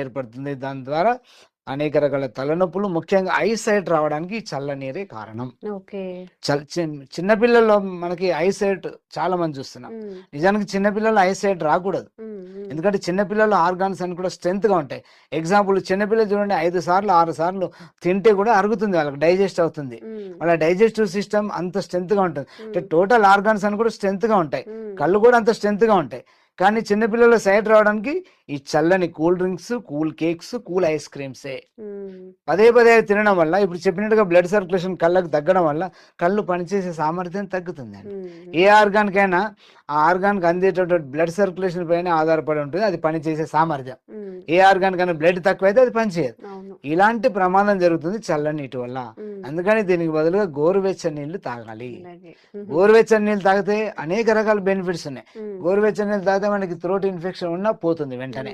ఏర్పడుతుంది. దాని ద్వారా అనేక రకాల తలనొప్పులు, ముఖ్యంగా ఐసైట్ రావడానికి ఈ చల్లనీరే కారణం. ఓకే. చిన్న పిల్లల్లో మనకి ఐసైట్ చాలా మంది చూస్తున్నాం. నిజానికి చిన్న పిల్లలు ఐసైట్ రాకూడదు. ఎందుకంటే చిన్న పిల్లల ఆర్గాన్స్ అని కూడా స్ట్రెంత్ గా ఉంటాయి. ఎగ్జాంపుల్ చిన్నపిల్లలు చూడండి 5 సార్లు 6 సార్లు తింటే కూడా అరుగుతుంది, వాళ్ళకి డైజెస్ట్ అవుతుంది. వాళ్ళ డైజెస్టివ్ సిస్టమ్ అంత స్ట్రెంత్ గా ఉంటుంది. అంటే టోటల్ ఆర్గాన్స్ అని కూడా స్ట్రెంత్ గా ఉంటాయి. కళ్ళు కూడా అంత స్ట్రెంత్ గా ఉంటాయి. కానీ చిన్నపిల్లల సైట్ రావడానికి ఈ చల్లని cool drinks, cool cakes, cool ice క్రీమ్సే పదే పదే తినడం వల్ల, ఇప్పుడు చెప్పినట్టుగా బ్లడ్ సర్క్యులేషన్ కళ్ళకు తగ్గడం వల్ల కళ్ళు పనిచేసే సామర్థ్యం తగ్గుతుందండి. ఏ ఆర్గాన్కైనా ఆ ఆర్గాన్కి అందేటటువంటి బ్లడ్ సర్క్యులేషన్ పైన ఆధారపడి ఉంటుంది అది పనిచేసే సామర్థ్యం. ఏ ఆర్గాన్కైనా బ్లడ్ తక్కువైతే అది పనిచేయదు. ఇలాంటి ప్రమాదం జరుగుతుంది చల్లని నీటి వల్ల. అందుకని దీనికి బదులుగా గోరువెచ్చని నీళ్లు తాగాలి. గోరువెచ్చని నీళ్ళు తాగితే అనేక రకాల బెనిఫిట్స్ ఉన్నాయి. గోరువెచ్చని నీళ్ళు తాగితే మనకి థ్రోట్ ఇన్ఫెక్షన్ ఉన్నా పోతుంది వెంటనే.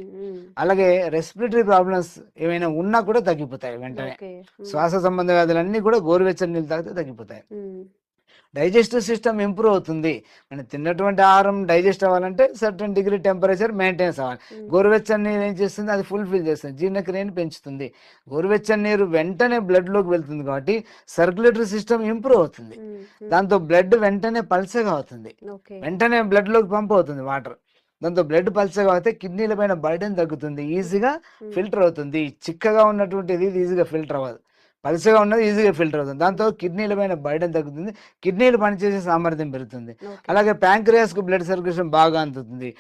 అలాగే రెస్పిరేటరీ ప్రాబ్లమ్స్ ఏమైనా ఉన్నా కూడా తగ్గిపోతాయి వెంటనే. శ్వాస సంబంధ వ్యాధులన్నీ కూడా గోరువెచ్చని నీళ్ళు తాగితే తగ్గిపోతాయి. డైజెస్టివ్ సిస్టమ్ ఇంప్రూవ్ అవుతుంది. మనం తిన్నటువంటి ఆహారం డైజెస్ట్ అవ్వాలంటే సర్టన్ డిగ్రీ టెంపరేచర్ మెయింటైన్స్ అవ్వాలి. గోరువెచ్చని నీరు ఏం చేస్తుంది, అది ఫుల్ఫిల్ చేస్తుంది, జీర్ణక్రియని పెంచుతుంది. గోరువెచ్చని నీరు వెంటనే బ్లడ్లోకి వెళ్తుంది కాబట్టి సర్క్యులేటరీ సిస్టమ్ ఇంప్రూవ్ అవుతుంది. దాంతో బ్లడ్ వెంటనే పల్సగా అవుతుంది, వెంటనే బ్లడ్లోకి పంప్ అవుతుంది వాటర్. దాంతో బ్లడ్ పల్చగా అయితే కిడ్నీల పైన బర్డెన్ తగ్గుతుంది, ఈజీగా ఫిల్టర్ అవుతుంది. చిక్కగా ఉన్నటువంటిది ఈజీగా ఫిల్టర్ అవ్వదు, పలుచగా ఉన్నది ఈజీగా ఫిల్టర్ అవుతుంది. దాంతో కిడ్నీల పైన బర్డెన్ తగ్గుతుంది, కిడ్నీలు పనిచేసే సామర్థ్యం పెరుగుతుంది. అలాగే ప్యాంక్రియాస్కు బ్లడ్ సర్క్యులేషన్ బాగా అందుతుంది.